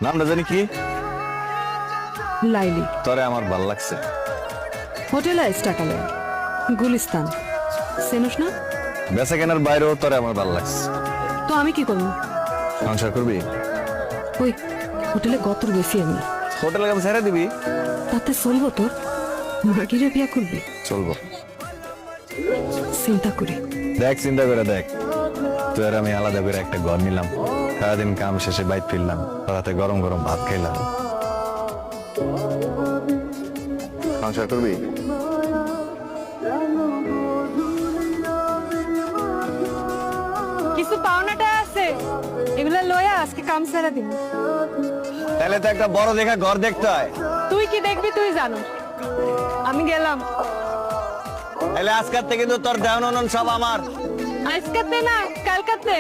নামটা জানি কি? লাইলি। তোরে আমার ভাল লাগছে। হোটেল টাকালে গুলিস্তান চেনস না? বেচা কেনার বাইরেও তোরে আমার ভাল লাগছে। তো আমি কি করবো? সংসার করবি? ওই হোটেলে গতর বেশি আমি। হোটেলে কাম ছেড়ে দিবি? তাতে চলবো তোর? মাগিরে বিয়া করবি? চলবো। চিন্তা করি। দেখ চিন্তা করে দেখ, তুই আর আমি আলাদা করে একটা ঘর নিলাম, সারাদিন কাম শেষে বাইক ফিরলাম, রাতে গরম গরম ভাত খাইলাম। সংসার করবি? কিছু পাওনাটা আছে, এগুলা লয়া আজকে কাম ছেড়ে দিন। তাহলে তো একটা বড় দেখা ঘর দেখতে হয়। তুই কি দেখবি তুই জানো, আমি গেলাম। তাহলে আজকের থেকে কিন্তু তোর দেওয়ান সব আমার। আজকাতে না কালকাতে।